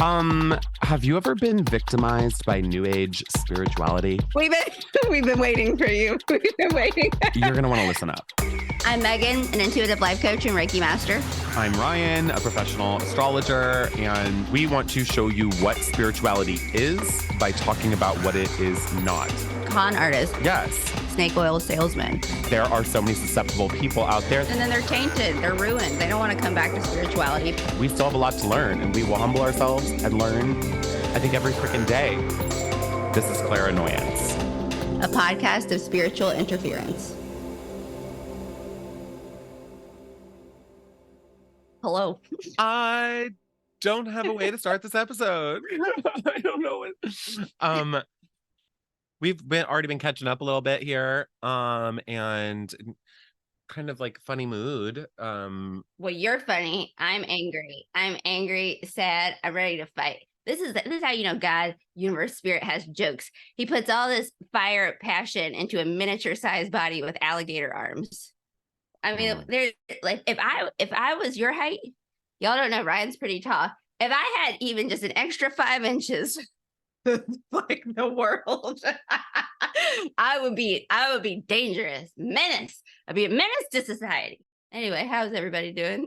Have you ever been victimized by New Age spirituality? We've been waiting for you. We've been waiting. You're gonna want to listen up. I'm Megan, an intuitive life coach and Reiki master. I'm Ryan, a professional astrologer, and we want to show you what spirituality is by talking about what it is not. Con artist. Yes. Snake oil salesman. There are so many susceptible people out there. And then they're tainted. They're ruined. They don't want to come back to spirituality. We still have a lot to learn, and we will humble ourselves and learn, I think, every freaking day. This is Clairanoyance, a podcast of spiritual interference. Hello. I don't have a way to start this episode. I don't know what. We've already been catching up a little bit here, and kind of like funny mood. Well, you're funny. I'm angry, sad. I'm ready to fight. This is how you know God, universe, spirit has jokes. He puts all this fire, passion into a miniature-sized body with alligator arms. I mean, there's like if I was your height, y'all don't know Ryan's pretty tall. If I had even just an extra 5 inches, like the world, I would be dangerous, menace. I'd be a menace to society. Anyway, how's everybody doing?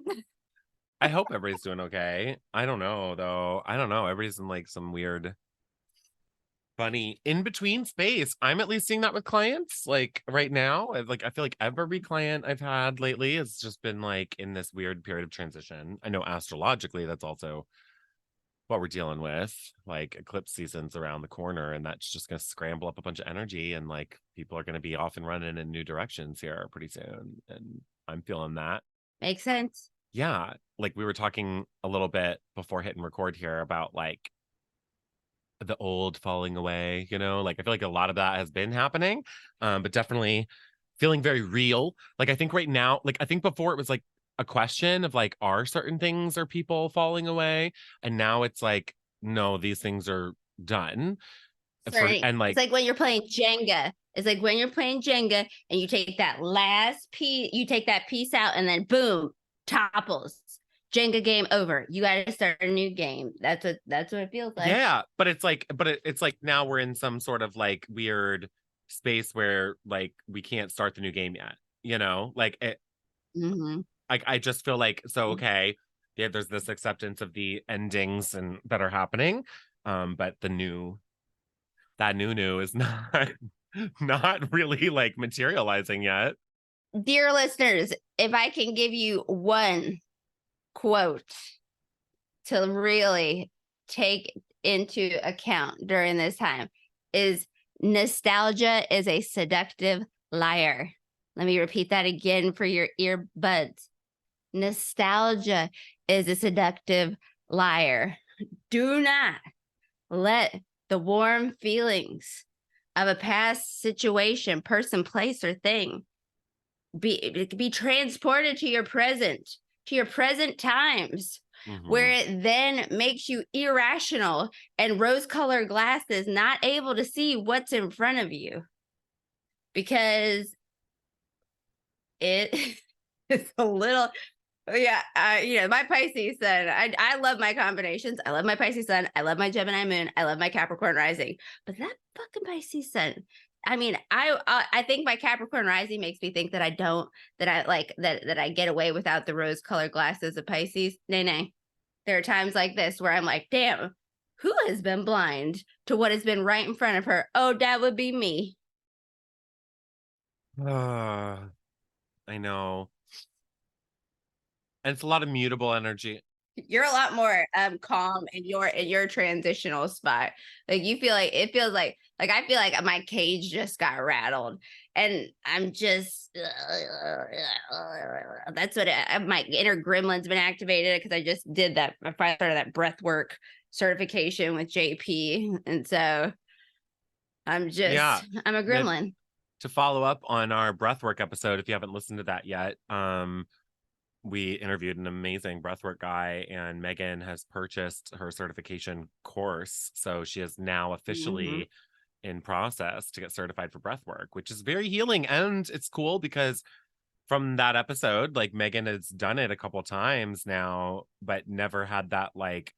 I hope everybody's doing okay. I don't know though. I don't know. Everybody's in like some weird, funny in between space. I'm at least seeing that with clients like right now. I feel like every client I've had lately has just been like in this weird period of transition. I know astrologically that's also what we're dealing with, like eclipse season's around the corner, and that's just going to scramble up a bunch of energy, and like people are going to be off and running in new directions here pretty soon, and I'm feeling that. Makes sense. Yeah, like we were talking a little bit before hitting record here about like the old falling away, you know, like I feel like a lot of that has been happening, but definitely feeling very real. Like I think right now, like I think before it was like a question of like, are certain things, are people falling away? And now it's like, no, these things are done. And like, it's like when you're playing Jenga. It's like when you're playing Jenga and you take that last piece, you take that piece out and then boom, topples. Jenga game over. You got to start a new game. That's what it feels like. Yeah, but it's like, it's like now we're in some sort of like weird space where like we can't start the new game yet. You know, like it. Mm-hmm. I just feel like, so, okay, yeah, there's this acceptance of the endings and that are happening. But that new is not really like materializing yet. Dear listeners, if I can give you one quote to really take into account during this time, is nostalgia is a seductive liar. Let me repeat that again for your earbuds. Nostalgia is a seductive liar. Do not let the warm feelings of a past situation, person, place, or thing be transported to your present times, where it then makes you irrational and rose-colored glasses, not able to see what's in front of you. Because it is a little... my Pisces sun. I love my combinations. I love my Pisces sun. I love my Gemini moon. I love my Capricorn rising. But that fucking Pisces sun. I mean, I think my Capricorn rising makes me think that I get away without the rose-colored glasses of Pisces. Nay. There are times like this where I'm like, damn, who has been blind to what has been right in front of her? Oh, that would be me. I know. And it's a lot of mutable energy. You're a lot more calm in your transitional spot. Like it feels like I feel like my cage just got rattled, and I'm just that's what my inner gremlin's been activated, because I just did that. I started that breath work certification with JP, and so I'm a gremlin. To follow up on our breathwork episode, if you haven't listened to that yet, we interviewed an amazing breathwork guy, and Megan has purchased her certification course. So she is now officially in process to get certified for breathwork, which is very healing. And it's cool because from that episode, like Megan has done it a couple times now, but never had that like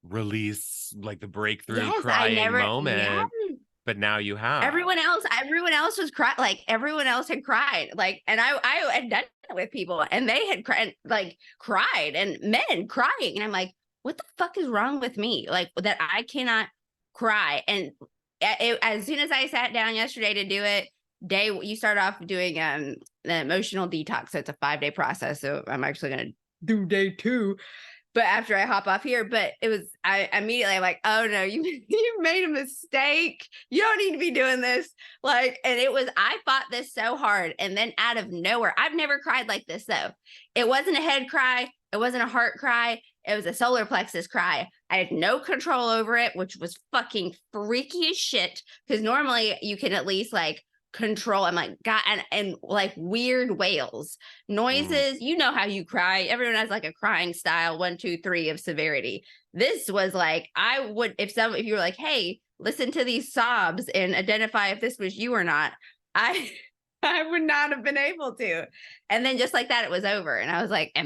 release, like the breakthrough Yes, I crying never. Yeah. moment, but now you have. Everyone else was crying. Like everyone else had cried. Like, and I had done it with people, and they had cried, and men crying, and I'm like, what the fuck is wrong with me? Like that I cannot cry. And as soon as I sat down yesterday to do it, you start off doing the emotional detox. So it's a 5-day process. So I'm actually gonna do day 2, but after I hop off here, but I immediately I'm like, oh no, you made a mistake. You don't need to be doing this. Like, and I fought this so hard. And then out of nowhere, I've never cried like this though. It wasn't a head cry. It wasn't a heart cry. It was a solar plexus cry. I had no control over it, which was fucking freaky as shit. Cause normally you can at least like control. I'm like, God, and like weird wails, noises. You know how you cry. Everyone has like a crying style, 1, 2, 3 of severity. This was like, I would, if you were like, hey, listen to these sobs and identify if this was you or not, I I would not have been able to. And then just like that, it was over. And I was like,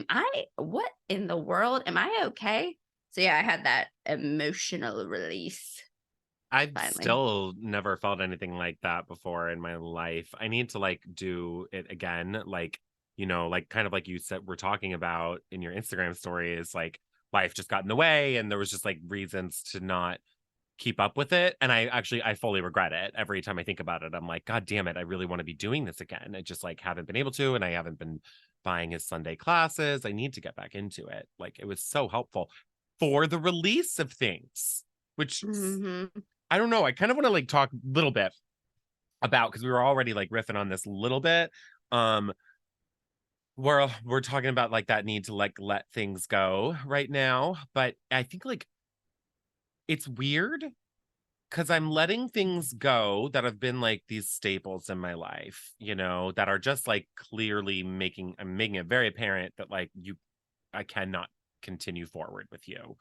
what in the world? Am I okay? So yeah, I had that emotional release. I've Finally. still never felt anything like that before in my life. I need to like do it again. Like, like kind of like you said, we're talking about in your Instagram story is like life just got in the way and there was just like reasons to not keep up with it. And I fully regret it. Every time I think about it, I'm like, God damn it, I really want to be doing this again. I just like haven't been able to, and I haven't been buying his Sunday classes. I need to get back into it. Like it was so helpful for the release of things, which I don't know. I kind of want to like talk a little bit about, because we were already like riffing on this a little bit. Um, we're talking about like that need to like let things go right now, but I think like it's weird because I'm letting things go that have been like these staples in my life, that are just like clearly I'm making it very apparent that like I cannot continue forward with you.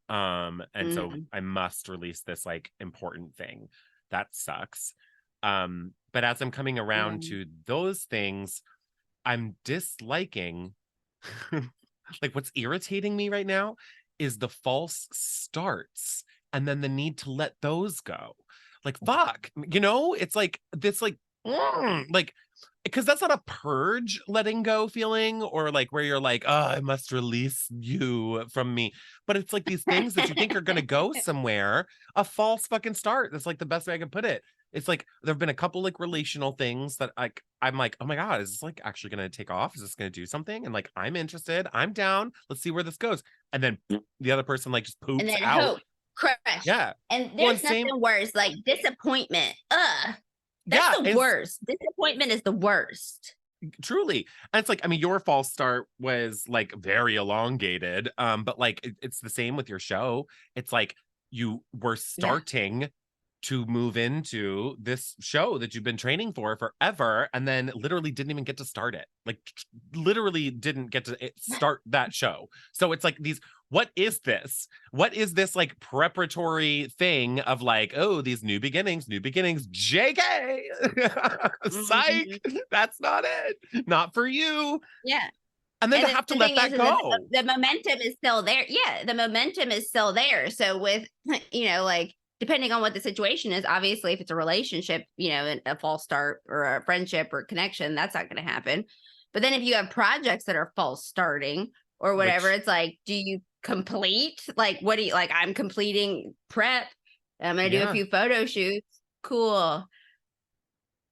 And so I must release this like important thing. That sucks. But as I'm coming around to those things, I'm disliking like what's irritating me right now is the false starts and then the need to let those go. Like fuck, it's like this like because that's not a purge letting go feeling or like where you're like, oh, I must release you from me, but it's like these things that you think are going to go somewhere, a false fucking start. That's like the best way I can put it. It's like there have been a couple like relational things that like I'm like, oh my god, is this like actually going to take off? Is this going to do something? And like I'm interested, I'm down, let's see where this goes. And then the other person like just And poops then out. hope, crush. Yeah. And Well, and there's same. nothing worse like disappointment. That's Yeah, the it's worst. Disappointment is the worst. truly. And it's like, I mean, your false start was like very elongated. But like it's the same with your show. It's like you were Yeah. starting to move into this show that you've been training for forever and then literally didn't even get to start it. Like literally didn't get to start that show. So it's like what is this? What is this like preparatory thing of like, oh, these new beginnings, JK. Psych. That's not it. Not for you. Yeah. And then And to have to the let thing that is that go. the momentum is still there. Yeah, the momentum is still there. So with, like depending on what the situation is, obviously if it's a relationship, a false start or a friendship or connection, that's not going to happen. But then if you have projects that are false starting or whatever, Which it's like, do you complete? Like, what do you like? I'm completing prep. I'm going to do a yeah. few photo shoots. Cool.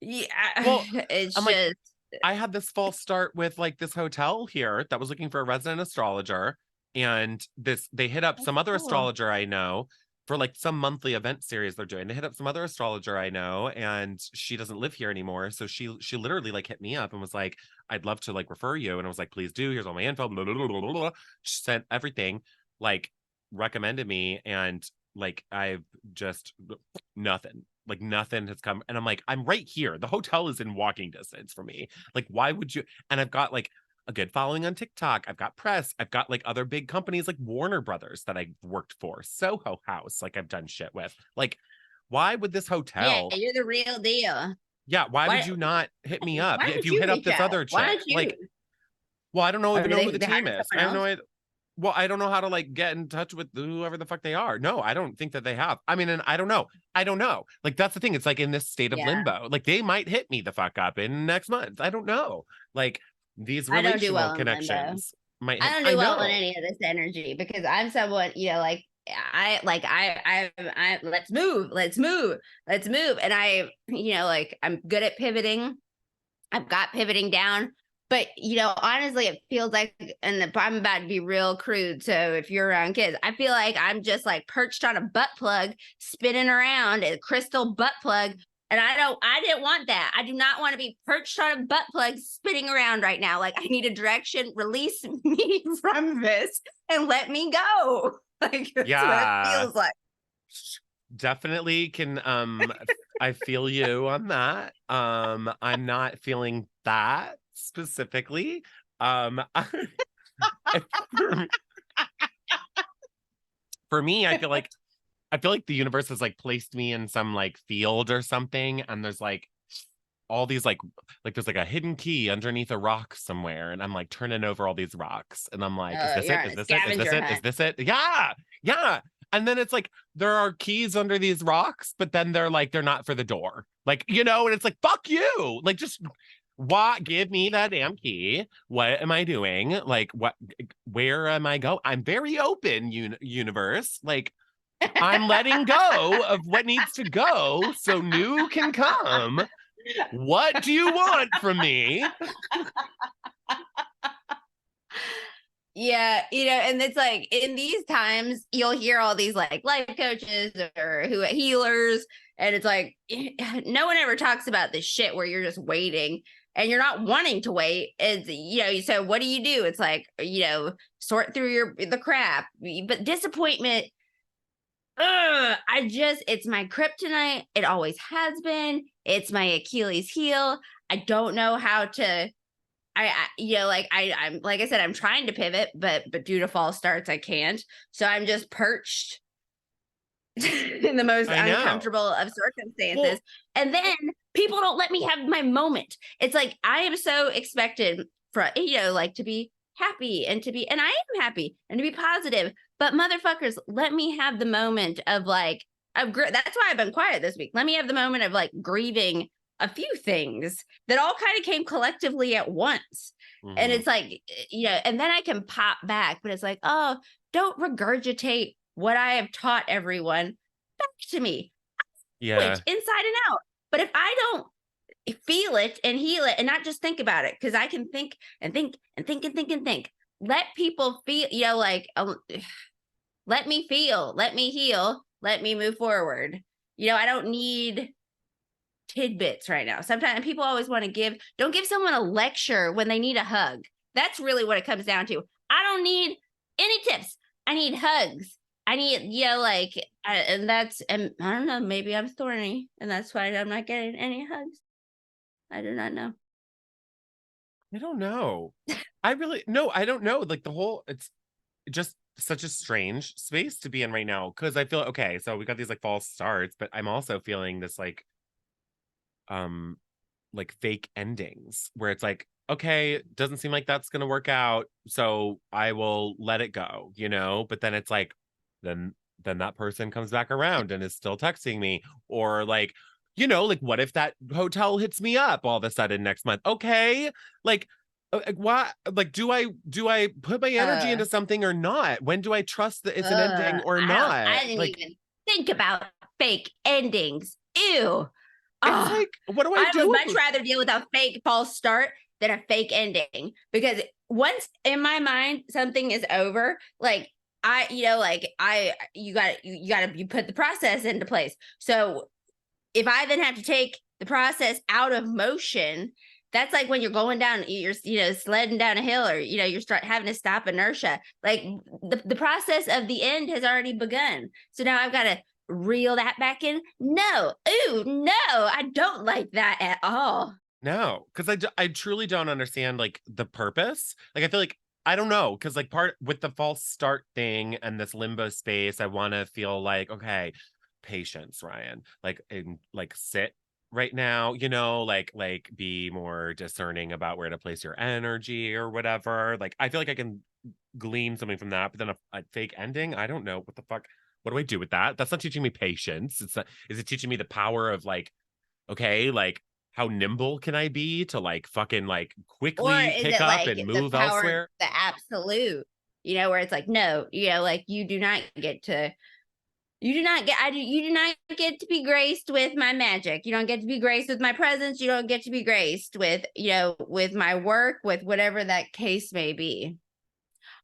Yeah. Well, It's I'm like, just, I had this false start with like this hotel here that was looking for a resident astrologer. And they hit up that's some other cool. astrologer I know for like some monthly event series they're doing. They hit up some other astrologer I know, and she doesn't live here anymore. So she literally like hit me up and was like, I'd love to like refer you. And I was like, please do. Here's all my info. Blah, blah, blah, blah, blah. She sent everything, like recommended me, and like I've just nothing. Like nothing has come. And I'm like, I'm right here. The hotel is in walking distance for me. Like, why would you? And I've got like a good following on TikTok. I've got press. I've got like other big companies like Warner Brothers that I worked for, Soho House, like I've done shit with. Like, why would this Yeah, hotel? you're the real deal. Yeah, why would Why you not hit me up? why Yeah, if don't you you hit up reach this out? other Why chick, don't like, you? well, I don't Or even do know who the they hire team is. I someone have no else? idea. well, I don't know how to like get in touch with whoever the fuck they are. No, I don't think that they have. I mean, and I don't know. I don't know. Like that's the thing. It's like in this state of Yeah. limbo. Like they might hit me the fuck up in next month. I don't know. Like these I don't do relational well in limbo. connections might I hit. don't I do well in know. any of this energy because I'm someone, like I let's move. And I, like I'm good at pivoting. I've got pivoting down. But honestly, it feels like, and I'm about to be real crude. So if you're around kids, I feel like I'm just like perched on a butt plug, spinning around a crystal butt plug. And I didn't want that. I do not want to be perched on a butt plug spinning around right now. Like I need a direction, release me from this and let me go. Like that's what it Yeah, feels like. definitely can I feel you on that. I'm not feeling that specifically. For, for me, I feel like the universe has like placed me in some like field or something, and there's like all these like there's like a hidden key underneath a rock somewhere, and I'm like turning over all these rocks, and I'm like, is this You're it? on Is a this it? Is this scavenger it? Is hunt. this it? Yeah, yeah. And then it's like there are keys under these rocks, but then they're not for the door, like and it's like fuck you, like just what? Give me that damn key. What am I doing? Like what? Where am I going? I'm very open, universe. Like I'm letting go of what needs to go so new can come. What do you want from me? Yeah, and it's like in these times you'll hear all these like life coaches or who healers, and it's like no one ever talks about this shit where you're just waiting and you're not wanting to wait. It's so what do? It's like, sort through the crap. But disappointment, it's my kryptonite. It always has been. It's my Achilles heel. I don't know how to I'm like I said, I'm trying to pivot, but due to false starts, I can't. So I'm just perched in the most I know. uncomfortable of circumstances. Well, And then people don't let me have my moment. It's like I am so expected for like to be happy and I am happy and to be positive. But motherfuckers, let me have the moment of like that's why I've been quiet this week. Let me have the moment of like grieving a few things that all kind of came collectively at once. And mhm. it's like, and then I can pop back, but it's like, oh, don't regurgitate what I have taught everyone back to me. I know Yeah, it inside and out. But if I don't feel it and heal it and not just think about it, because I can think and think and think and think and think. Let people feel, let me feel, let me heal, let me move forward. I don't need tidbits right now. Sometimes people always want to don't give someone a lecture when they need a hug. That's really what it comes down to. I don't need any tips. I need hugs. I need, and I don't know, maybe I'm thorny and that's why I'm not getting any hugs. I do not know. I don't know. I really no, I don't know. Like the whole it's just such a strange space to be in right now because I feel okay. So we got these like false starts, but I'm also feeling this um like fake endings where it's like okay, doesn't seem like that's going to work out, so I will let it go, but then it's like then that person comes back around and is still texting me or like like what if that hotel hits me up all of a sudden next month? Okay, like what, like do I put my energy Uh, into something or not? When do I trust that it's an ending or I not? didn't Like even think about fake endings. Ew. it's Oh, like what do I I would do? much rather deal with a fake false start than a fake ending because once in my mind something is over, like you put the process into place. So if I then have to take the process out of motion, that's like when you're going down, you're sledding down a hill, or you're start having to stop inertia. Like the process of the end has already begun. So now I've got to reel that back in. No, ooh, no, I don't like that at all. No, because I truly don't understand like the purpose. Like I feel like I don't know because like part with the false start thing and this limbo space, I want to feel like okay, patience, Ryan. Like sit right now, like be more discerning about where to place your energy or whatever. Like I feel like I can glean something from that, but then a fake ending, I don't know what the fuck. What do I do with that? That's not teaching me patience. It's not, is it teaching me the power of like, okay, like how nimble can I be to like fucking like Or quickly is pick it up like and the move power of elsewhere? the absolute, where it's like, no, like you do not get to, you do not get to be graced with my magic. You don't get to be graced with my presence. You don't get to be graced with, with my work, with whatever that case may be.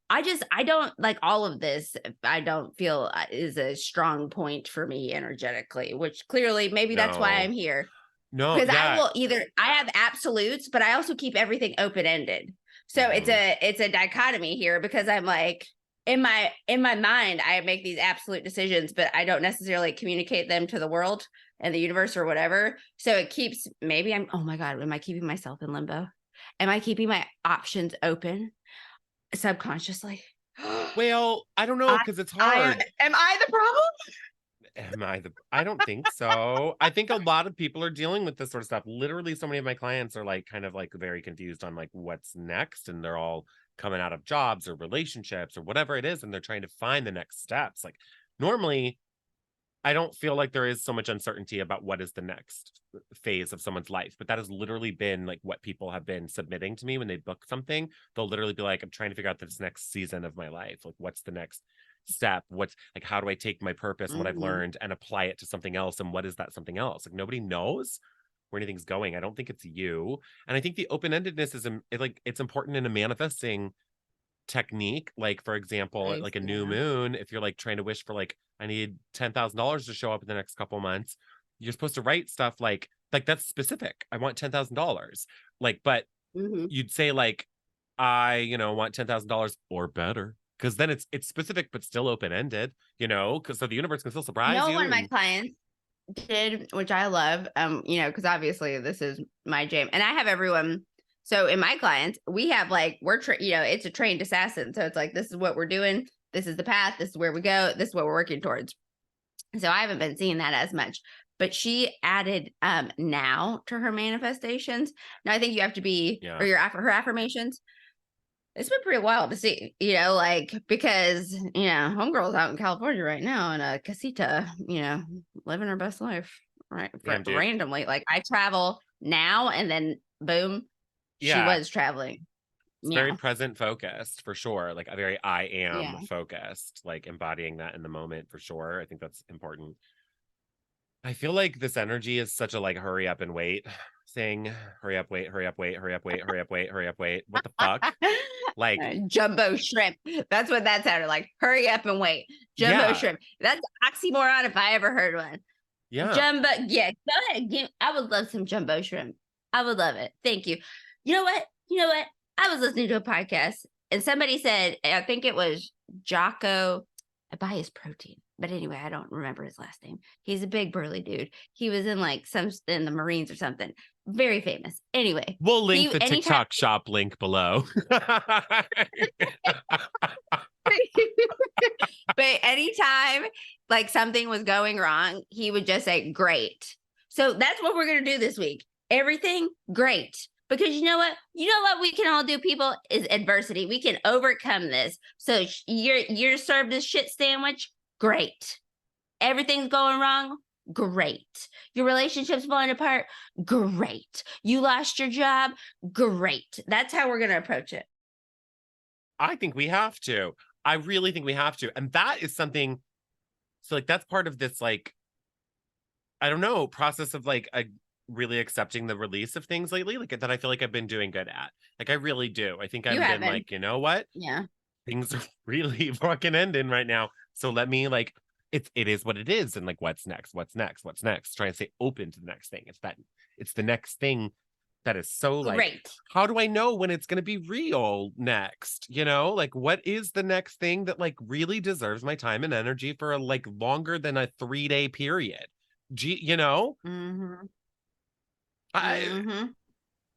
I don't like all of this. I don't feel is a strong point for me energetically, which clearly maybe that's why No. I'm here. No, Because yeah. I have absolutes, but I also keep everything open ended. So Mhm. it's a dichotomy here because I'm like in my mind I make these absolute decisions, but I don't necessarily communicate them to the world and the universe or whatever. So it keeps maybe I'm oh my god, am I keeping myself in limbo? Am I keeping my options open subconsciously? Well, I don't know I because it's I hard. am I the problem? Am I the I don't think so. I think a lot of people are dealing with this sort of stuff. Literally, so many of my clients are like kind of like very confused on like what's next, and they're all coming out of jobs or relationships or whatever it is, and they're trying to find the next steps. Like normally, I don't feel like there is so much uncertainty about what is the next phase of someone's life, but that has literally been like what people have been submitting to me when they book something. They'll literally be like, I'm trying to figure out this next season of my life. Like, what's the next step? What's like, how do I take my purpose and what I've Mhm. learned and apply it to something else? And what is that something else? Like, nobody knows where anything's going. I don't think it's you. And I think the open endedness is like, it's important in a manifesting technique. Like, for example, Nice, like a new yeah. moon, if you're like trying to wish for like, I need $10,000 to show up in the next couple months, you're supposed to write stuff like that's specific. I want $10,000. Like, but Mhm. you'd say like, I, want $10,000 or better. Cause then it's specific, but still open ended, cause so the universe can still surprise One you. of my And clients did, which I love, because obviously this is my jam. And I have everyone. So in my clients, we have like, it's a trained assassin. So it's like, this is what we're doing. This is the path. This is where we go. This is what we're working towards. So I haven't been seeing that as much. But she added now to her manifestations. Now I think you have to be, yeah, or her affirmations. It's been pretty wild to see, like because homegirl's out in California right now in a casita, living her best life, right? damn dude. Randomly, like I travel now, and then boom, she Yeah. was traveling. It's very Yeah, present focused for sure. Like a very I am yeah. focused, like embodying that in the moment for sure. I think that's important. I feel like this energy is such a like hurry up and wait thing. Hurry up, wait, hurry up, wait, hurry up, wait, hurry up, wait, hurry up, wait. What the fuck? Like, Jumbo shrimp. That's what that sounded like. Hurry up and wait. Jumbo yeah, shrimp. That's oxymoron if I ever heard one. yeah. Jumbo, yeah, go ahead. I would love some jumbo shrimp. I would love it. Thank you. You know what? I was listening to a podcast and somebody said, I think it was Jocko. I buy his protein, but anyway, I don't remember his last name. He's a big burly dude. He was in like some in the Marines or something. Very famous. Anyway, We'll link he the anytime TikTok shop link below. but anytime like something was going wrong, he would just say, great. So that's what we're going to do this week. Everything great. Because you know what? You know what we can all do, people, is adversity. We can overcome this. So you're served this shit sandwich. Great. Everything's going wrong. Great. Your relationship's falling apart. Great. You lost your job. Great. That's how we're going to approach it. I think we have to. I really think we have to. And that is something. So, like, that's part of this, like, I don't know, process of like really accepting the release of things lately, like that I feel like I've been doing good at. Like, I really do. I think You I've been haven't. like, you know what? Yeah. Things are really fucking ending right now. So let me like it is what it is. And like what's next? What's next? What's next? Try and stay open to the next thing. It's the next thing that is so like, Great. how do I know when it's gonna be real next? Like what is the next thing that like really deserves my time and energy for a like longer than a 3-day period? Mm-hmm. I Mm-hmm.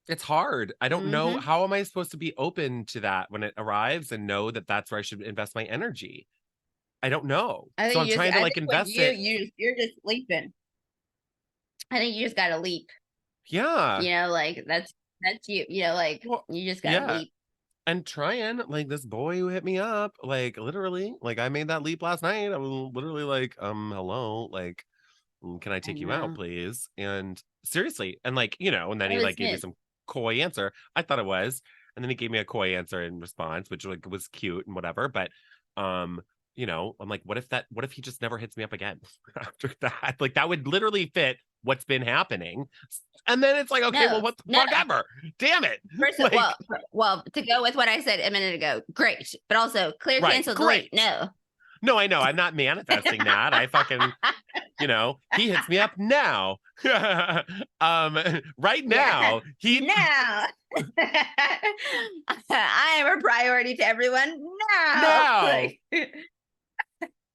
it's hard. I don't know Mm-hmm. how am I supposed to be open to that when it arrives and know that that's where I should invest my energy. I don't know. So I'm trying to I like think with invest you, it. you're just leaping. I think you just gotta leap. Yeah. Like that's you. Like Well, you just gotta yeah. leap. and trying, like, this boy who hit me up, like, literally, like, I made that leap last night. I was literally like, hello, like, can I I take you out, know. please? And seriously, and like, and then That he was like gave me it. some coy answer. I thought it was, and then he gave me a coy answer in response, which like was cute and whatever. But um, I'm like, what if he just never hits me up again after that? Like that would literally fit what's been happening. And then it's like, okay, well, No, what the no. fuck ever? Damn it. First, Like, well, to go with what I said a minute ago, great, but also clear, right, cancel, delete. great. No. No, I know. I'm not manifesting that. I fucking he hits me up now. Right Yeah. now, he Now. I am a priority to everyone now. now Like,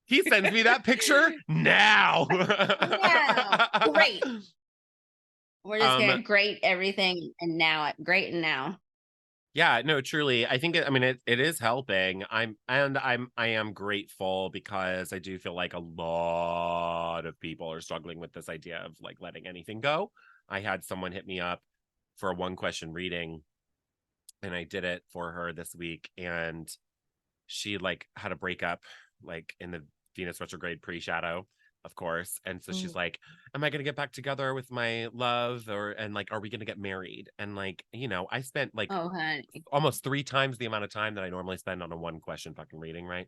he sends me that picture now. now. Great. We're just um, gonna grate everything and now great and now. yeah, no, truly, I think I mean it is helping. I am grateful because I do feel like a lot of people are struggling with this idea of like letting anything go. I had someone hit me up for a one question reading and I did it for her this week and she like had a breakup like in the Venus retrograde pre-shadow, of course. And so she's Mm. like, am I gonna get back together with my love? Or and like, are we gonna get married? And like, I spent like Oh, honey. almost 3 times the amount of time that I normally spend on a one question fucking reading, right?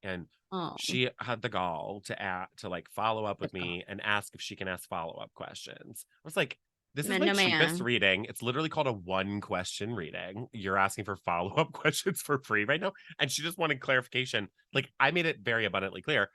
And Oh, she had the gall to like follow up with that's gone. me and ask if she can ask follow-up questions. I was like, this is Man, my no, cheapest man. reading. It's literally called a one question reading. You're asking for follow-up questions for free right now. And she just wanted clarification. Like I made it very abundantly clear,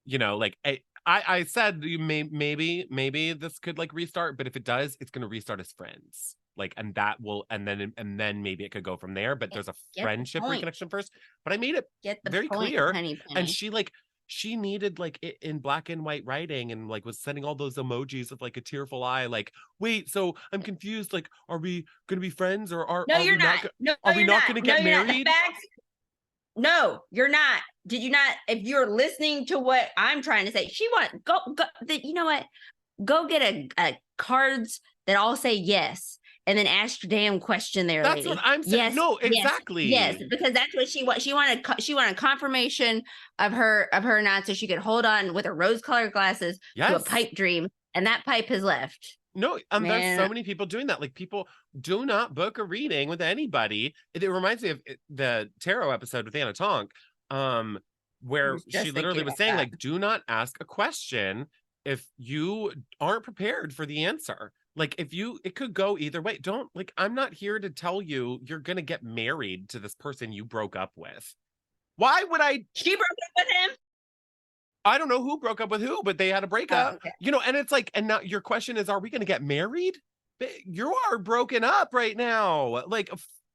like I said maybe this could like restart, but if it does, it's gonna restart as friends. Like, and that will, and then maybe it could go from there. But there's a Get the friendship point. reconnection first. But I made it Get the very point, clear, honey and penny. she needed like it in black and white writing, and like was sending all those emojis of like a tearful eye. Like, wait, so I'm confused. Like, are we gonna be friends, or are No, are we you're not? not. No, Are we you're not not. gonna No, get you're not. The married? facts. No, you're not. Did you not? If you're listening to what I'm trying to say, she want go. You know what? Go get a cards that all say yes, and then ask your damn question there, That's what lady. I'm saying. Yes, No, yes, yes, exactly. because that's what she want. She wanted confirmation of her not, so she could hold on with her rose colored glasses to a Yes. pipe dream, and that pipe has left. No, there's so Man, many people doing that. Like people do not book a reading with anybody. It reminds me of the tarot episode with Anna Tonk, I where was she just literally thinking was about saying, that. like, do not ask a question if you aren't prepared for the answer. Like it could go either way. Don't like, I'm not here to tell you you're gonna get married to this person you broke up with. Why would I She broke up with him. I don't know who broke up with who, but they had a Oh, breakup. okay. And it's like, and now your question is, are we going to get married? You are broken up right now. Like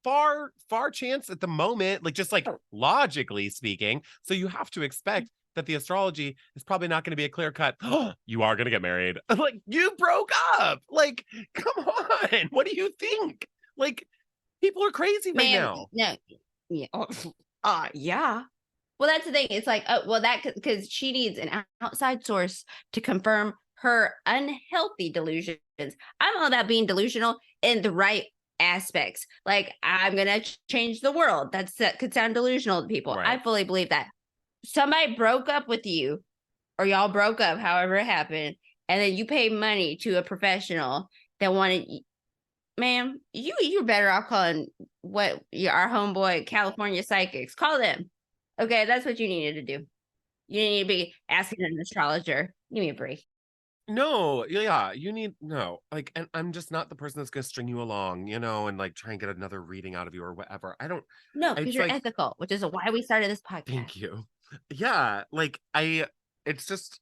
far chance at the moment, like just like Oh, logically speaking. So you have to expect that the astrology is probably not going to be a clear cut. You are going to get married. Like you broke up. Like, come on. What do you think? Like people are crazy right man, now. no, yeah, yeah. Well, that's the thing. It's like, oh, well, that because she needs an outside source to confirm her unhealthy delusions. I'm all about being delusional in the right aspects. Like, I'm gonna change the world. That could sound delusional to people. I Right. fully believe that. Somebody broke up with you, or y'all broke up, however it happened, and then you pay money to a professional that wanted, ma'am, you're better off calling our homeboy California psychics. Call them. Okay, that's what you needed to do. You didn't need to be asking an astrologer. Give me a break. No, yeah, you need no, like, and I'm just not the person that's gonna string you along, and like try and get another reading out of you or whatever. I don't, No, because it's you're like, ethical, which is why we started this podcast. thank you. Yeah, like it's just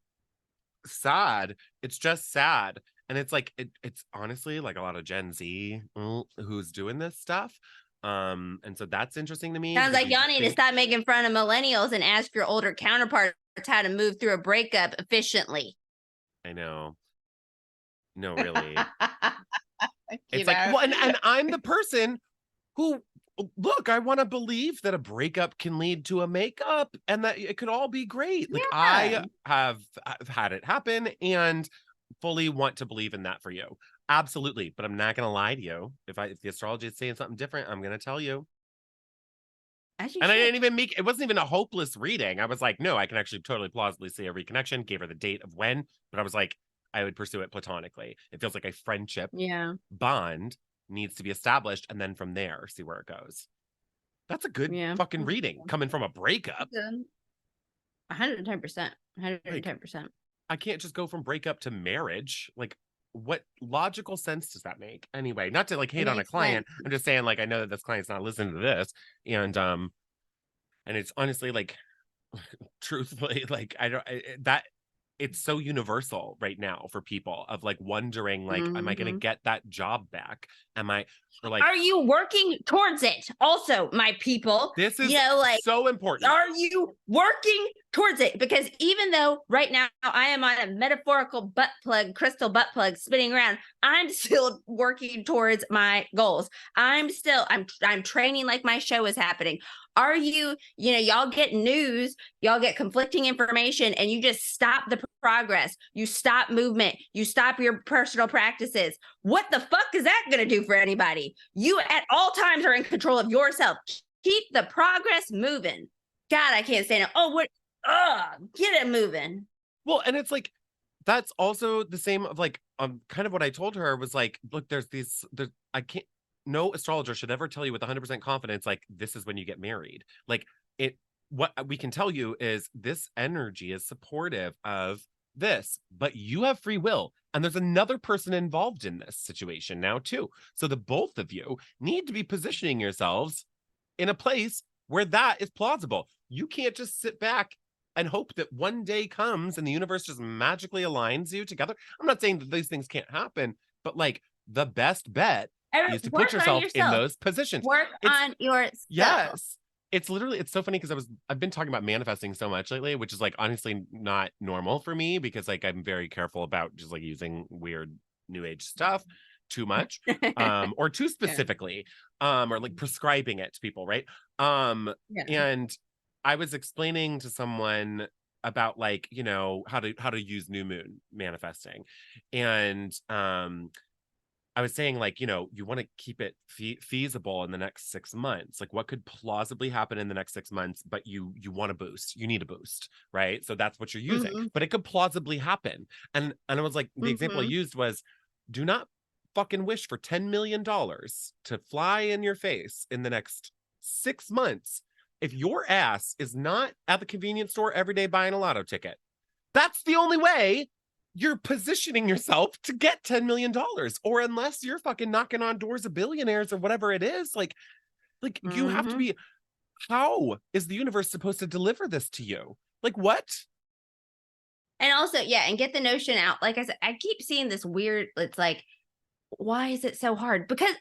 sad. It's just sad. And it's like, it's honestly like a lot of Gen Z who's doing this stuff. And so that's interesting to me Sounds because like you y'all need to think, stop making fun of millennials and ask your older counterparts how to move through a breakup efficiently. I know, no, really. You It's like, know? well, and I'm the person who look, I want to believe that a breakup can lead to a makeup and that it could all be great. Like Yeah. I have I've had it happen and fully want to believe in that for you. Absolutely. But I'm not gonna lie to you. If the astrology is saying something different, I'm gonna tell you. As you And I should. didn't even make it wasn't even a hopeless reading. I was like, no, I can actually totally plausibly see a reconnection, gave her the date of when, but I was like, I would pursue it platonically. It feels like a friendship Yeah. bond needs to be established, and then from there, see where it goes. That's a good Yeah. fucking reading coming from a breakup. 110%. Like, 110%. I can't just go from breakup to marriage. Like, what logical sense does that make? Anyway, not to like hate on a Makes client. sense. I'm just saying, like, I know that this client's not listening to this. And it's honestly like truthfully, like that it's so universal right now for people of like wondering, like, am I gonna Mhm. get that job back? Am I or like Are you working towards it? Also, my people, this you is know, like, so important. are you working towards it? Because even though right now I am on a metaphorical butt plug, crystal butt plug spinning around, I'm still working towards my goals. I'm training like my show is happening. Are you, y'all get news, y'all get conflicting information, and you just stop the progress. You stop movement. You stop your personal practices. What the fuck is that going to do for anybody? You at all times are in control of yourself. Keep the progress moving. God, I can't stand it. Oh, what? Get it moving. Well, and it's like that's also the same of like kind of what I told her was like, look, there's I can't no astrologer should ever tell you with 100% confidence like this is when you get married. Like it what we can tell you is this energy is supportive of this, but you have free will and there's another person involved in this situation now too. So the both of you need to be positioning yourselves in a place where that is plausible. You can't just sit back and hope that one day comes and the universe just magically aligns you together. I'm not saying that these things can't happen, but like the best bet is to put Work on yourself in yourself. those positions. Work It's on yourself. yes. It's so funny because I've been talking about manifesting so much lately, which is like honestly not normal for me because like I'm very careful about just like using weird new age stuff too much or too Yeah. specifically or like prescribing it to people, right? Yeah. And I was explaining to someone about like, how to use new moon manifesting. And I was saying like, you want to keep it feasible in the next 6 months. Like what could plausibly happen in the next 6 months, but you want a boost. You need a boost, right? So that's what you're using. Mm-hmm. But it could plausibly happen. And I was like, the example I Mm-hmm. used was do not fucking wish for $10 million to fly in your face in the next 6 months if your ass is not at the convenience store every day buying a lotto ticket. That's the only way you're positioning yourself to get $10 million, or unless you're fucking knocking on doors of billionaires or whatever it is, like you have to Mm-hmm. be. How is the universe supposed to deliver this to you? Like what? And also, yeah, and get the notion out. Like I said, I keep seeing this weird, it's like, why is it so hard? Because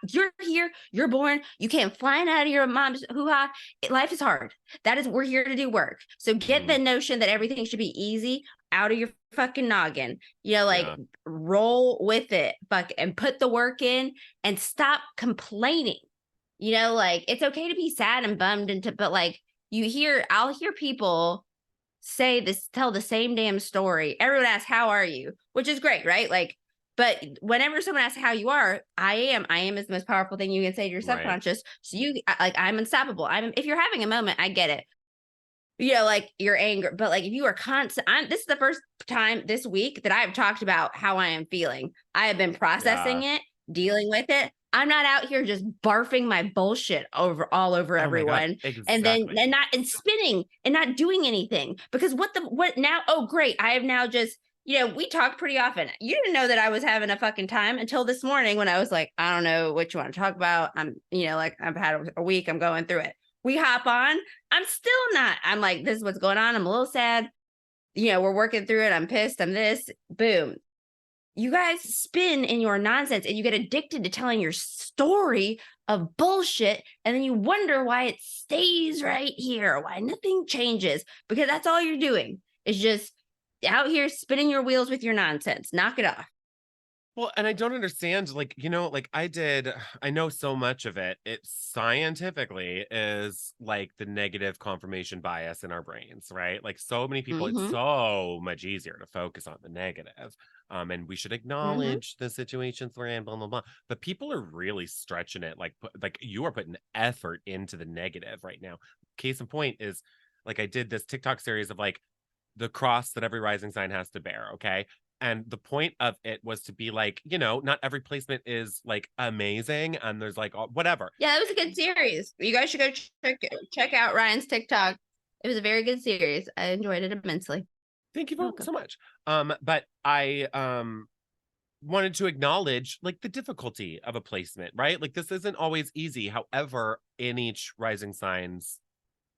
you're here, you're born, you came flying out of your mom's hoo-ha. Life is hard. We're here to do work. So get the Mm, notion that everything should be easy out of your fucking noggin. Like yeah, roll with it, and put the work in and stop complaining. Like it's okay to be sad and bummed but like I'll hear people tell the same damn story. Everyone asks, how are you? Which is great, right? Like, but whenever someone asks how you are, I am is the most powerful thing you can say to your right. subconscious. So I'm unstoppable. If you're having a moment, I get it. Like your anger, but like if you are constant, this is the first time this week that I've talked about how I am feeling. I have been Yeah. processing it, dealing with it. I'm not out here just barfing my bullshit all over Oh my God. everyone Exactly. and spinning and not doing anything because what now? Oh, great. I have now just, we talk pretty often. You didn't know that I was having a fucking time until this morning when I was like, I don't know what you want to talk about. Like I've had a week, I'm going through it. We hop on. I'm still not. I'm like, this is what's going on. I'm a little sad. We're working through it. I'm pissed. I'm this. Boom. You guys spin in your nonsense and you get addicted to telling your story of bullshit. And then you wonder why it stays right here, why nothing changes, because that's all you're doing is just out here spinning your wheels with your nonsense. Knock it off. Well, and I don't understand, like, like I know so much of it. It scientifically is like the negative confirmation bias in our brains, right? Like so many people, it's Mm-hmm. so much easier to focus on the negative. And we should Mm-hmm. acknowledge the situations we're in, blah, blah, blah. But people are really stretching it. Like you are putting effort into the negative right now. Case in point is like I did this TikTok series of like the cross that every rising sign has to bear. Okay. And the point of it was to be like, not every placement is like amazing. And there's like whatever. Yeah, that was a good series. You guys should go check out Ryan's TikTok. It was a very good series. I enjoyed it immensely. Thank you You're welcome. so much. But I wanted to acknowledge like the difficulty of a placement, right? Like this isn't always easy. However, in each rising signs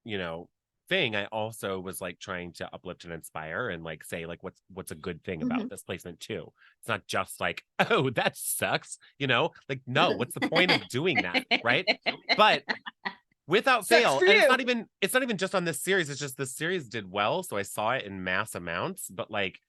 you know thing, I also was like trying to uplift and inspire and like say like what's a good thing about this placement too. It's not just like, oh, that sucks, like no, what's the point of doing that, right? But without Sucks fail, for and it's you. not even just on this series, it's just this series did well, so I saw it in mass amounts. But like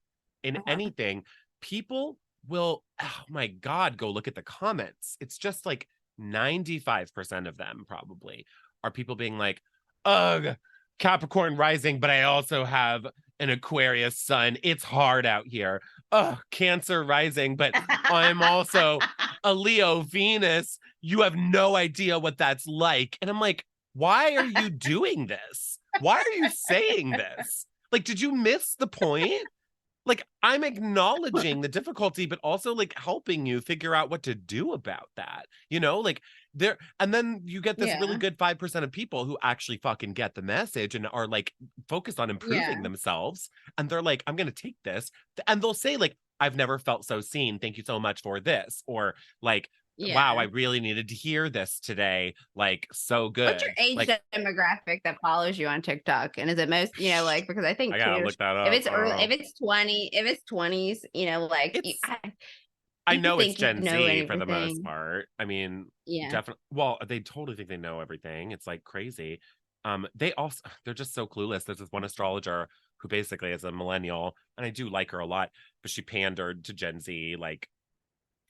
in Uh-huh. anything, people will, oh my god, go look at the comments. It's just like 95% of them probably are people being like, ugh, Capricorn rising, but I also have an Aquarius sun. It's hard out here. Ugh, Cancer rising, but I'm also a Leo Venus. You have no idea what that's like. And I'm like, why are you doing this? Why are you saying this? Like, did you miss the point? Like, I'm acknowledging the difficulty, but also like helping you figure out what to do about that. Like there, and then you get this really Yeah. good 5% of people who actually fucking get the message and are like focused on Yeah. improving themselves. And they're like, I'm going to take this. And they'll say, like, I've never felt so seen. Thank you so much for this. Or like, wow, I Yeah. really needed to hear this today. Like, so What's your good. age Like, demographic that follows you on TikTok? And is it most, like, because I I think gotta too, look that if up. it's early, if it's 20, if it's 20s, like It's I you know it's think you Gen know Z for the most everything. part. I mean, Yeah. definitely. Well, they totally think they know everything. It's like crazy. They also they're just so clueless. There's this one astrologer who basically is a millennial, and I do like her a lot, but she pandered to Gen Z like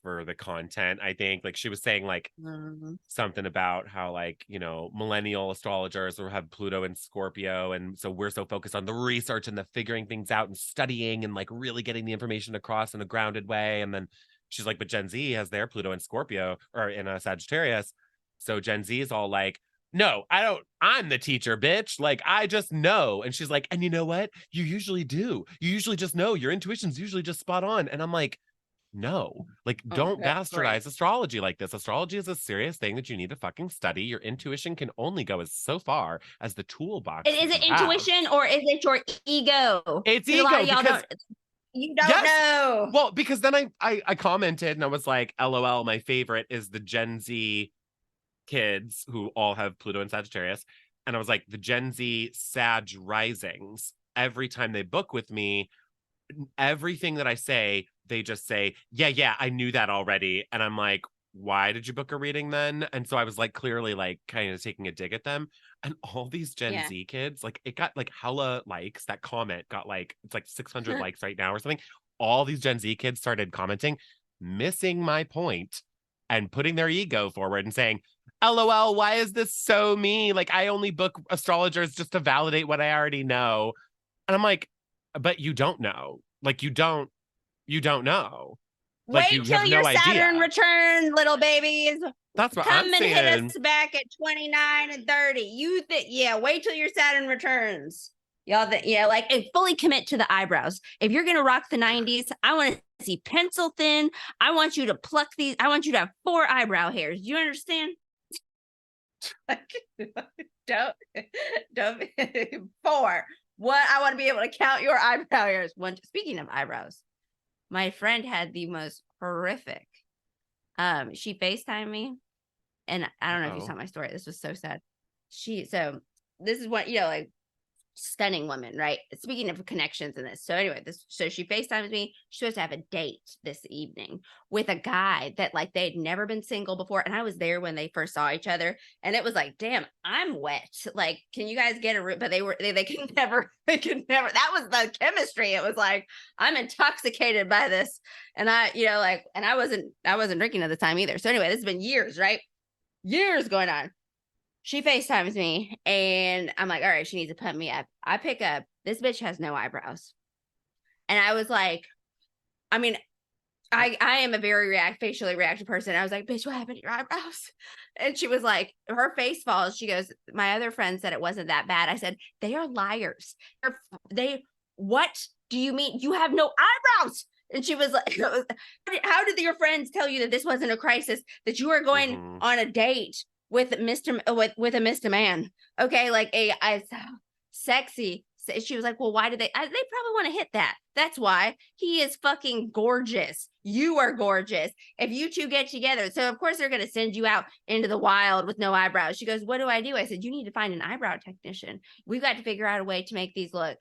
for the content. I think like she was saying like Mhm. something about how like millennial astrologers will have Pluto and Scorpio, and so we're so focused on the research and the figuring things out and studying and like really getting the information across in a grounded way. And then she's like, but Gen Z has their Pluto and Scorpio or in a Sagittarius, so Gen Z is all like, no, I don't, I'm the teacher, bitch, like I just know. And she's like, and you know what, you usually do, you usually just know, your intuition's usually just spot on. And I'm like, no, like don't Okay, great. bastardize astrology like this. Astrology is a serious thing that you need to fucking study. Your intuition can only go as so far as the toolbox that Is you it have. intuition or is it your ego? It's Because a lot ego of y'all because you don't yes. know. Well, because then I commented and I was like, LOL, my favorite is the Gen Z kids who all have Pluto and Sagittarius. And I was like, the Gen Z Sag risings, every time they book with me, everything that I say, they just say, yeah, yeah, I knew that already. And I'm like, why did you book a reading then? And so I was like, clearly, like, kind of taking a dig at them. And all these Gen Yeah. Z kids, like, it got like hella likes. That comment got like, it's like 600 likes right now or something. All these Gen Z kids started commenting, missing my point and putting their ego forward and saying, LOL, why is this so me? Like, I only book astrologers just to validate what I already know. And I'm like, but you don't know. Like you don't know. Like Wait you have till your no Saturn idea. returns, little babies. That's what I'm Come and hit saying. us back at 29 and 30. You think, yeah, wait till your Saturn returns. Y'all, like, and fully commit to the eyebrows. If you're going to rock the 90s, I want to see pencil thin. I want you to pluck these. I want you to have 4 eyebrow hairs. Do you understand? don't, don't, 4. What? I want to be able to count your eyebrow hairs. One, speaking of eyebrows, my friend had the most horrific. She FaceTimed me, and I don't know if you saw Oh. my story. This was so sad. So this is what, like stunning woman, right? Speaking of connections in this. So anyway, so she FaceTimes me. She's supposed to have a date this evening with a guy that like they'd never been single before. And I was there when they first saw each other. And it was like, damn, I'm wet. Like, can you guys get a room? But they could never, that was the chemistry. It was like, I'm intoxicated by this. And I wasn't drinking at the time either. So anyway, this has been years, right? Years going on. She FaceTimes me and I'm like, all right, she needs to pump me up. I pick up, this bitch has no eyebrows. And I was like, I mean, I am a very facially reactive person. I was like, bitch, what happened to your eyebrows? And she was like, her face falls. She goes, my other friend said it wasn't that bad. I said, they are liars. What do you mean? You have no eyebrows. And she was like, how did your friends tell you that this wasn't a crisis, that you are going on a date with a Mr. Man? Okay, like a sexy. She was like, well, why did they probably want to hit that. That's why. He is fucking gorgeous. You are gorgeous. If you two get together. So of course they're going to send you out into the wild with no eyebrows. She goes, what do? I said, you need to find an eyebrow technician. We've got to figure out a way to make these look.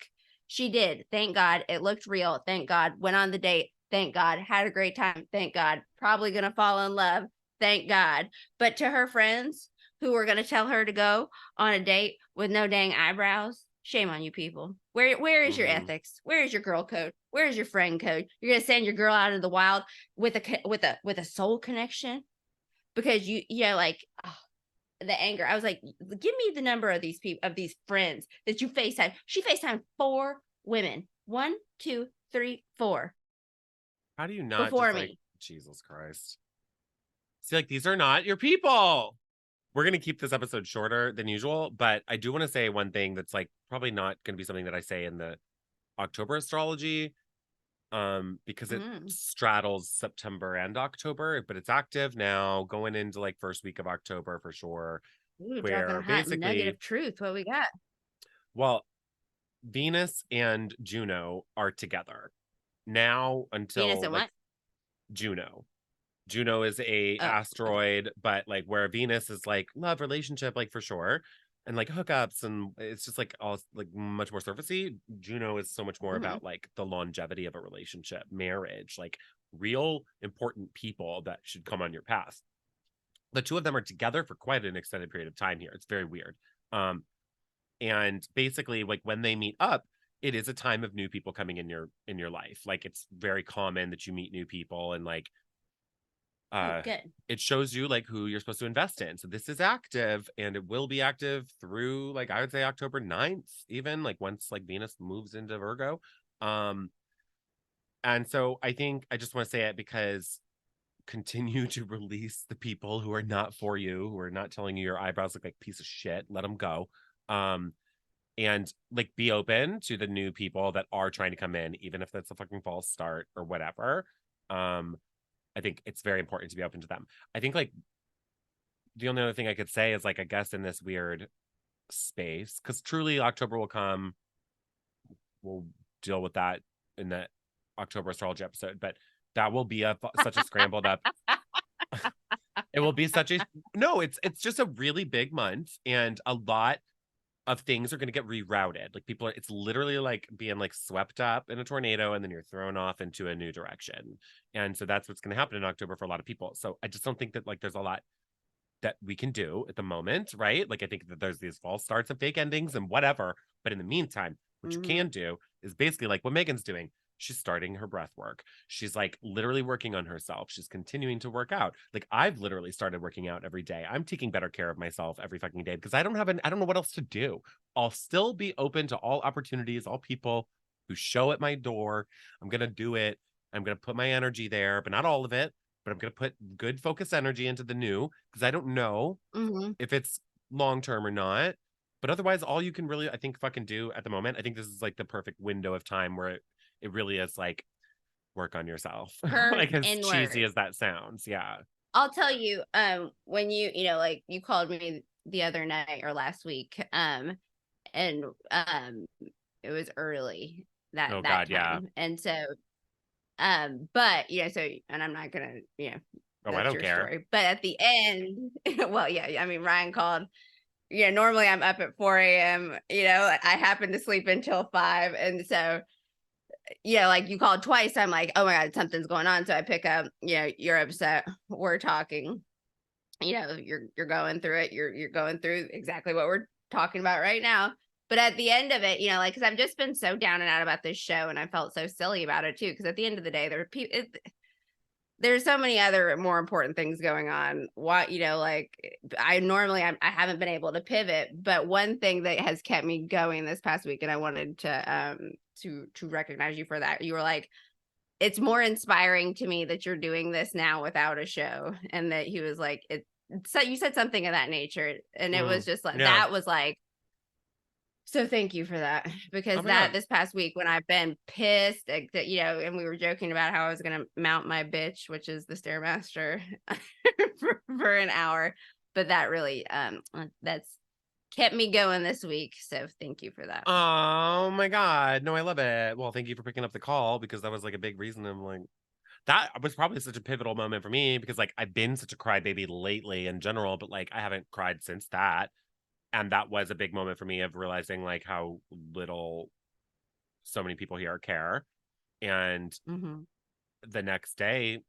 She did. Thank God. It looked real. Thank God. Went on the date. Thank God. Had a great time. Thank God. Probably going to fall in love. Thank God. But to her friends who were going to tell her to go on a date with no dang eyebrows, shame on you people. Where is your ethics? Where is your girl code? Where is your friend code? You're gonna send your girl out into the wild with a soul connection because you know, like, oh, the anger. I was like, give me the number of these people, of these friends that you FaceTime. She FaceTimed 4 women. 1, 2, 3, 4. How do you not before just, me? like, Jesus Christ. See, like, these are not your people. We're going to keep this episode shorter than usual, but I do want to say one thing that's like probably not going to be something that I say in the October astrology, because it straddles September and October, but it's active now going into like first week of October for sure. Ooh, where dropping a hot basically nugget of truth. What we got? Well, Venus and Juno are together now Venus until and like what? Juno. Juno is a asteroid, but like where Venus is like love, relationship, like for sure, and like hookups, and it's just like all like much more surfacey. Juno is so much more about like the longevity of a relationship, marriage, like real important people that should come on your path. The two of them are together for quite an extended period of time here. It's very weird. And basically, like when they meet up, it is a time of new people coming in your life. Like it's very common that you meet new people and like good. It shows you like who you're supposed to invest in. So this is active and it will be active through like I would say October 9th, even like once like Venus moves into Virgo. And so I think I just want to say it because continue to release the people who are not for you, who are not telling you your eyebrows look like a piece of shit. Let them go. And like be open to the new people that are trying to come in, even if that's a fucking false start or whatever. I think it's very important to be open to them. I think like the only other thing I could say is like, I guess in this weird space, because truly October will come. We'll deal with that in the October astrology episode, but that will be such a scrambled up. It will be such a, no, it's just a really big month and a lot of things are going to get rerouted. Like people are, it's literally like being like swept up in a tornado and then you're thrown off into a new direction. And so that's what's going to happen in October for a lot of people. So I just don't think that like there's a lot that we can do at the moment, right? Like I think that there's these false starts and fake endings and whatever. But in the meantime, what you can do is basically like what Megan's doing. She's starting her breath work. She's like literally working on herself. She's continuing to work out. Like I've literally started working out every day. I'm taking better care of myself every fucking day because I don't know what else to do. I'll still be open to all opportunities, all people who show at my door. I'm going to do it. I'm going to put my energy there, but not all of it. But I'm going to put good focus energy into the new because I don't know if it's long term or not. But otherwise, all you can really, I think, fucking do at the moment, I think this is like the perfect window of time where it really is like work on yourself. Like as inward. cheesy as that sounds. Yeah. I'll tell you, when you know, like you called me the other night or last week, and it was early that God, time. yeah. And so, but you know, so, and I'm not gonna, you know, I don't care. story. But at the end, well, yeah, I mean, Ryan called, normally I'm up at 4 a.m. I happen to sleep until 5. And so, like you called twice. I'm like, oh my God, something's going on. So I pick up, you're upset. We're talking, you're going through it. You're going through exactly what we're talking about right now. But at the end of it, because I've just been so down and out about this show, and I felt so silly about it too. Because at the end of the day, there's so many other more important things going on. I haven't been able to pivot, but one thing that has kept me going this past week, and I wanted to recognize you for that. You were like, it's more inspiring to me that you're doing this now without a show. And that he was like, so you said something of that nature, and it was just like, that was like, so thank you for that, because this past week when I've been pissed, and we were joking about how I was going to mount my bitch, which is the Stairmaster, for an hour, but that really, that's kept me going this week. So thank you for that. Oh my God. No, I love it. Well, thank you for picking up the call, because that was like a big reason. I'm like, that was probably such a pivotal moment for me, because like I've been such a crybaby lately in general, but like I haven't cried since that. And that was a big moment for me of realizing like how little so many people here care. And the next day,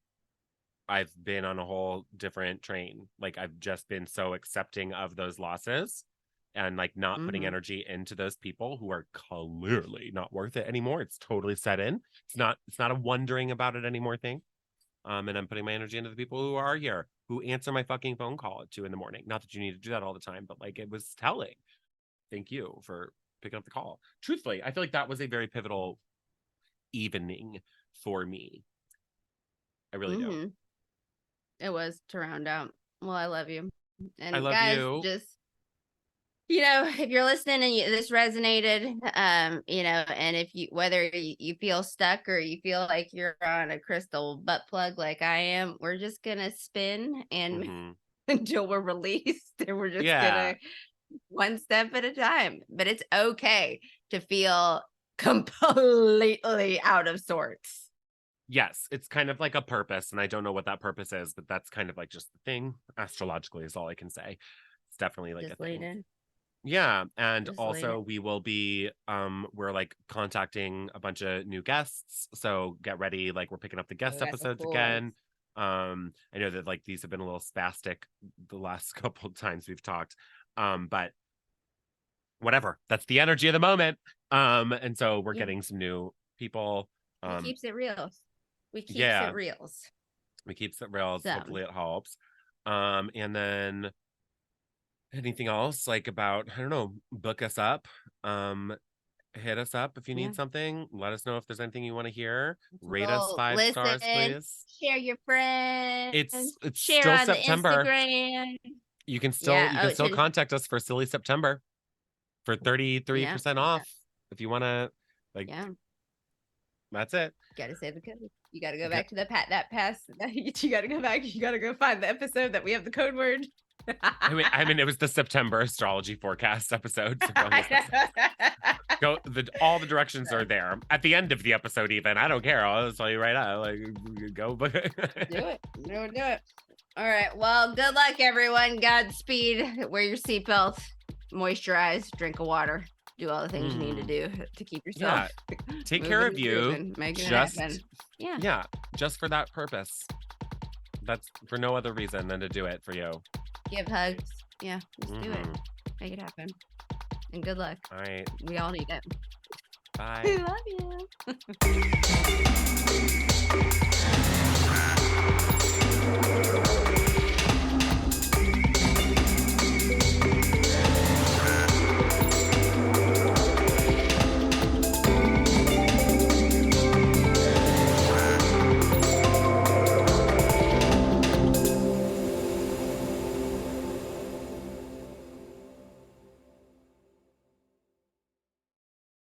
I've been on a whole different train. Like I've just been so accepting of those losses and like not putting energy into those people who are clearly not worth it anymore. It's totally set in. It's not a wondering about it anymore thing. And I'm putting my energy into the people who are here, who answer my fucking phone call at 2 a.m. Not that you need to do that all the time, but like it was telling. Thank you for picking up the call. Truthfully, I feel like that was a very pivotal evening for me. I really do. It was to round out. Well, I love you. And I love guys, you. just if you're listening and this resonated, and if whether you feel stuck or you feel like you're on a crystal butt plug like I am, we're just gonna spin and until we're released, and we're just gonna one step at a time. But it's okay to feel completely out of sorts. Yes, it's kind of like a purpose, and I don't know what that purpose is, but that's kind of like just the thing. Astrologically is all I can say. It's definitely like just a thing. In. Yeah, and just also we will be we're like contacting a bunch of new guests, so get ready. Like we're picking up the guest episodes again. I know that like these have been a little spastic the last couple of times we've talked, but whatever, that's the energy of the moment. And so we're getting some new people. It keeps it real. We keeps it reals. We keeps it reals. Hopefully it helps. And then anything else like about, I don't know, book us up, hit us up if you need something. Let us know if there's anything you want to hear. Rate us 5 stars, please. Share your friends. It's share still on September. The Instagram. You can still contact us for Silly September for 33% off if you want to. Like, that's it. You gotta say the code. You gotta go back to that pass. You gotta go back. You gotta go find the episode that we have the code word. I mean, it was the September astrology forecast episode. So all the directions are there at the end of the episode. Even I don't care. I'll tell you right now. Like, go. Do it. Do it. All right. Well, good luck, everyone. Godspeed. Wear your seatbelt. Moisturize. Drink of water. Do all the things you need to do to keep yourself. Take care of you. Make it happen. Yeah. Just for that purpose. That's for no other reason than to do it for you. Give hugs. Yeah, just do it. Make it happen. And good luck. All right. We all need it. Bye. We love you.